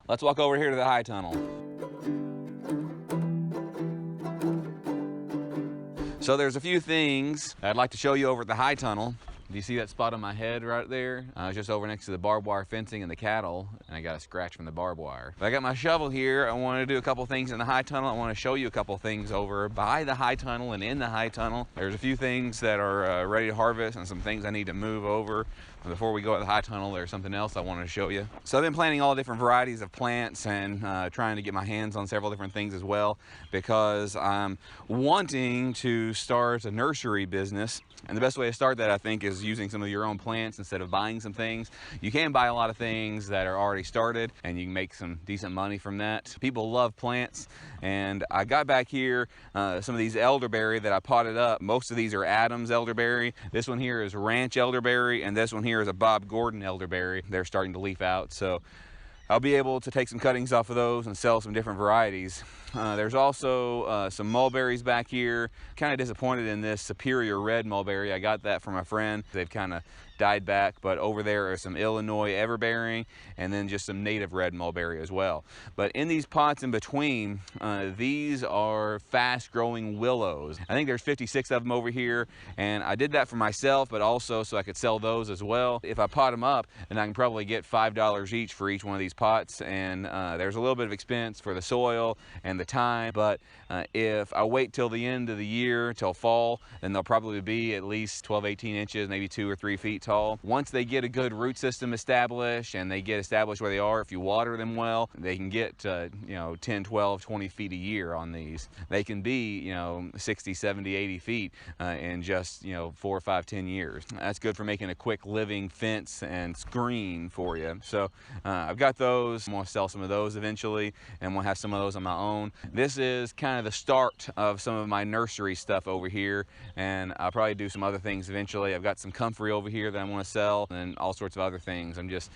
Let's walk over here to the high tunnel. So there's a few things I'd like to show you over at the high tunnel. Do you see that spot on my head right there? I was just over next to the barbed wire fencing and the cattle, and I got a scratch from the barbed wire. But I got my shovel here. I want to do a couple things in the high tunnel. I want to show you a couple things over by the high tunnel and in the high tunnel. There's a few things that are ready to harvest and some things I need to move over. Before we go to the high tunnel, there's something else I wanted to show you. So I've been planting all different varieties of plants and trying to get my hands on several different things as well, because I'm wanting to start a nursery business. And the best way to start that, I think, is using some of your own plants instead of buying some things. You can buy a lot of things that are already started and you can make some decent money from that. People love plants, and I got back here some of these elderberry that I potted up. Most of these are Adams elderberry. This one here is ranch elderberry, and this one here is a Bob Gordon elderberry. They're starting to leaf out, so I'll be able to take some cuttings off of those and sell some different varieties. There's also some mulberries back here. Kind of disappointed in this superior red mulberry. I got that from a friend. They've kind of died back, but over there are some Illinois everbearing and then just some native red mulberry as well. But in these pots in between, these are fast growing willows. I think there's 56 of them over here, and I did that for myself, but also so I could sell those as well. If I pot them up, then I can probably get $5 each for each one of these pots, and there's a little bit of expense for the soil and the time, but if I wait till the end of the year, till fall, then they'll probably be at least 12-18 inches, maybe 2 or 3 feet tall. Once they get a good root system established and they get established where they are, if you water them well, they can get 10, 12, 20 feet a year on these. They can be 60, 70, 80 feet in just 4, 5, 10 years. That's good for making a quick living fence and screen for you. So I've got those. I'm going to sell some of those eventually, and we'll have some of those on my own. This is kind of the start of some of my nursery stuff over here, and I'll probably do some other things eventually. I've got some comfrey over here that I want to sell and all sorts of other things. I'm just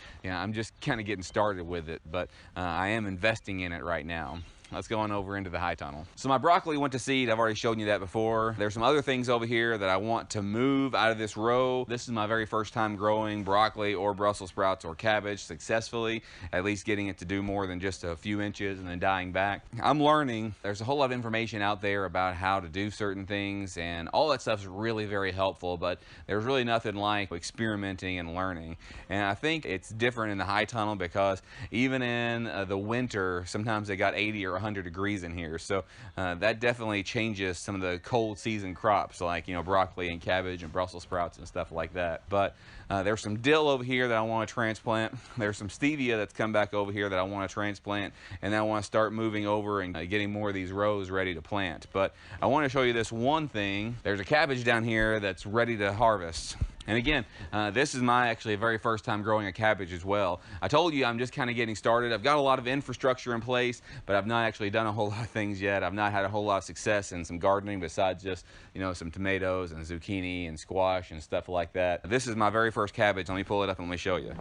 kind of getting started with it, but I am investing in it right now. Let's go on over into the high tunnel. So my broccoli went to seed. I've already shown you that before. There's some other things over here that I want to move out of this row. This is my very first time growing broccoli or Brussels sprouts or cabbage successfully, at least getting it to do more than just a few inches and then dying back. I'm learning. There's a whole lot of information out there about how to do certain things, and all that stuff is really very helpful, but there's really nothing like experimenting and learning. And I think it's different in the high tunnel because even in the winter, sometimes they got 80 or 100 degrees in here, so that definitely changes some of the cold season crops like broccoli and cabbage and Brussels sprouts and stuff like that. But there's some dill over here that I want to transplant. There's some stevia that's come back over here that I want to transplant, and then I want to start moving over and getting more of these rows ready to plant. But I want to show you this one thing. There's a cabbage down here that's ready to harvest. And again, this is my actually very first time growing a cabbage as well. I told you I'm just kind of getting started. I've got a lot of infrastructure in place, but I've not actually done a whole lot of things yet. I've not had a whole lot of success in some gardening besides just, some tomatoes and zucchini and squash and stuff like that. This is my very first cabbage. Let me pull it up and let me show you.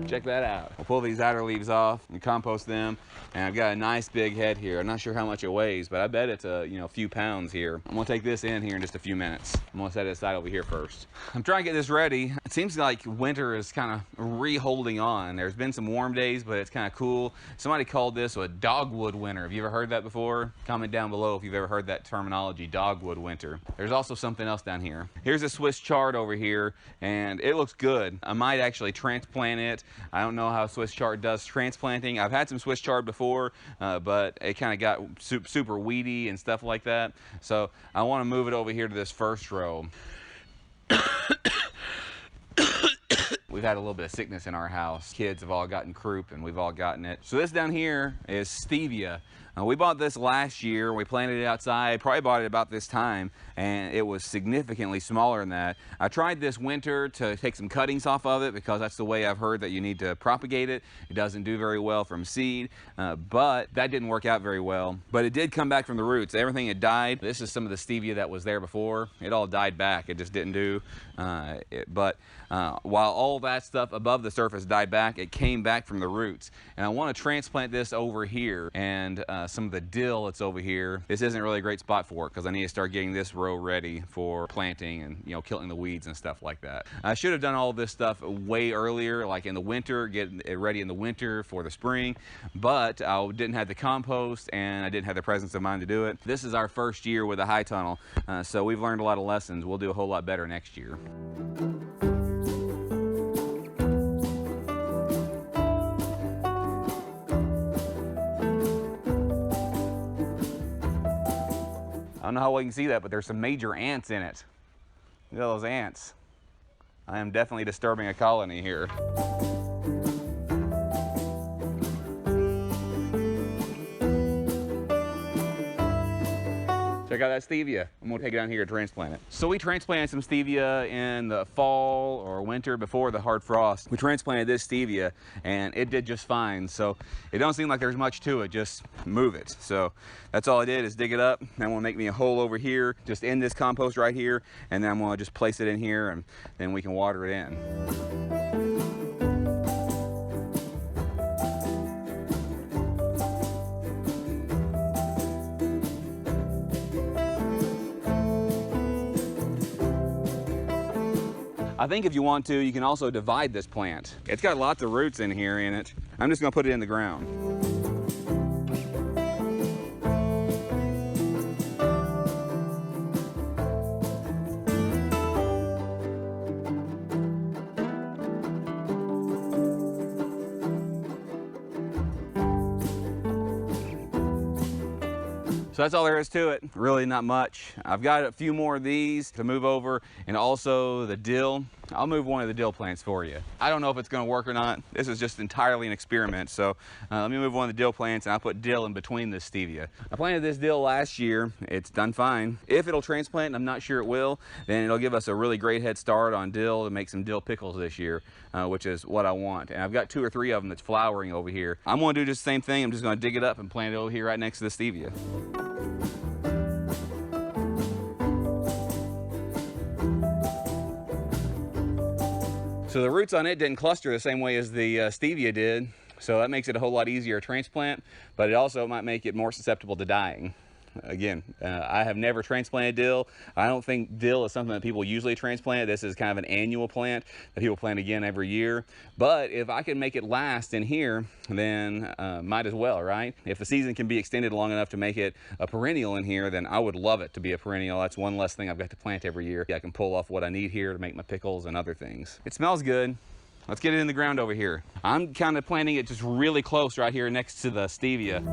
Check that out. I'll pull these outer leaves off and compost them, and I've got a nice big head here. I'm not sure how much it weighs, but I bet it's a few pounds here. I'm gonna take this in here in just a few minutes. I'm gonna set it aside over here first. I'm trying to get this ready. It seems like winter is kind of re-holding on. There's been some warm days, but it's kind of cool. Somebody called this a dogwood winter. Have you ever heard that before? Comment down below if you've ever heard that terminology, dogwood winter. There's also something else down here. Here's a Swiss chard over here, and it looks good. I might actually transplant it. I don't know how Swiss chard does transplanting. I've had some Swiss chard before, but it kind of got super weedy and stuff like that. So I want to move it over here to this first row. We've had a little bit of sickness in our house. Kids have all gotten croup and we've all gotten it. So this down here is stevia. We bought this last year. We planted it outside, probably bought it about this time, and it was significantly smaller than that. I tried this winter to take some cuttings off of it because that's the way I've heard that you need to propagate it. It doesn't do very well from seed, but that didn't work out very well. But it did come back from the roots. Everything had died. This is some of the stevia that was there before. It all died back. It just didn't do. But while all that stuff above the surface died back, it came back from the roots. And I want to transplant this over here, and some of the dill that's over here. This isn't really a great spot for it because I need to start getting this row ready for planting and, you know, killing the weeds and stuff like that. I should have done all this stuff way earlier, like in the winter, getting it ready in the winter for the spring, but I didn't have the compost and I didn't have the presence of mind to do it. This is our first year with a high tunnel, so we've learned a lot of lessons. We'll do a whole lot better next year. I don't know how well you can see that, but there's some major ants in it. Look at those ants. I am definitely disturbing a colony here. Check out that stevia. I'm gonna take it down here and transplant it. So we transplanted some stevia in the fall or winter before the hard frost. We transplanted this stevia and it did just fine. So it don't seem like there's much to it, just move it. So that's all I did is dig it up. Then I'm gonna make me a hole over here, just in this compost right here. And then I'm gonna just place it in here and then we can water it in. I think if you want to, you can also divide this plant. It's got lots of roots in here in it. I'm just gonna put it in the ground. So that's all there is to it. Really not much. I've got a few more of these to move over, and also the dill. I'll move one of the dill plants for you. I don't know if it's gonna work or not. This is just entirely an experiment. So let me move one of the dill plants and I'll put dill in between this stevia. I planted this dill last year. It's done fine. If it'll transplant, and I'm not sure it will, then it'll give us a really great head start on dill to make some dill pickles this year, which is what I want. And I've got 2 or 3 of them that's flowering over here. I'm gonna do just the same thing. I'm just gonna dig it up and plant it over here right next to the stevia. So the roots on it didn't cluster the same way as the stevia did, so that makes it a whole lot easier to transplant, but it also might make it more susceptible to dying. Again, I have never transplanted dill. I don't think dill is something that people usually transplant. This is kind of an annual plant that people plant again every year. But if I can make it last in here, then might as well, right? If the season can be extended long enough to make it a perennial in here, then I would love it to be a perennial. That's one less thing I've got to plant every year. I can pull off what I need here to make my pickles and other things. It smells good. Let's get it in the ground over here. I'm kind of planting it just really close right here next to the stevia.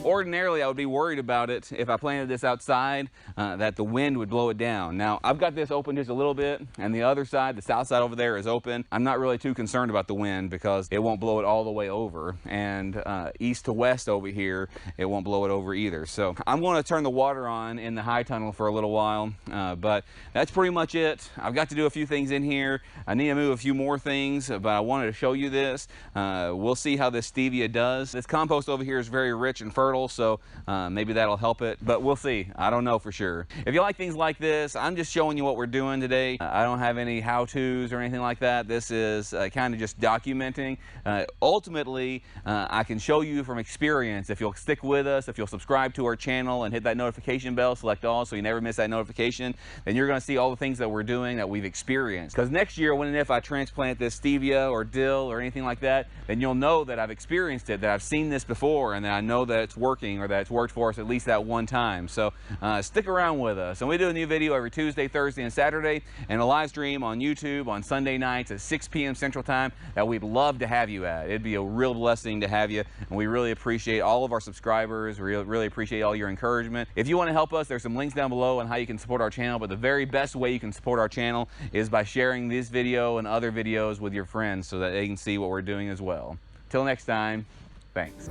Ordinarily, I would be worried about it if I planted this outside, that the wind would blow it down. Now, I've got this open just a little bit, and the other side, the south side over there, is open. I'm not really too concerned about the wind because it won't blow it all the way over. And east to west over here, it won't blow it over either. So I'm going to turn the water on in the high tunnel for a little while, but that's pretty much it. I've got to do a few things in here. I need to move a few more things, but I wanted to show you this. We'll see how this stevia does. This compost over here is very rich and fertile, so maybe that'll help it, but we'll see. I don't know for sure. If you like things like this, I'm just showing you what we're doing today. I don't have any how-tos or anything like that. This is kind of just documenting. Ultimately, I can show you from experience. If you'll stick with us, if you'll subscribe to our channel and hit that notification bell, select all so you never miss that notification, then you're going to see all the things that we're doing that we've experienced. Because next year, when and if I transplant this stevia or dill or anything like that, then you'll know that I've experienced it, that I've seen this before, and that I know that it's working, or that it's worked for us at least that one time. So stick around with us. And we do a new video every Tuesday, Thursday, and Saturday, and a live stream on YouTube on Sunday nights at 6 p.m. Central Time that we'd love to have you at. It'd be a real blessing to have you, and we really appreciate all of our subscribers. We really appreciate all your encouragement. If you want to help us, there's some links down below on how you can support our channel, but the very best way you can support our channel is by sharing this video and other videos with your friends so that they can see what we're doing as well. Till next time, thanks.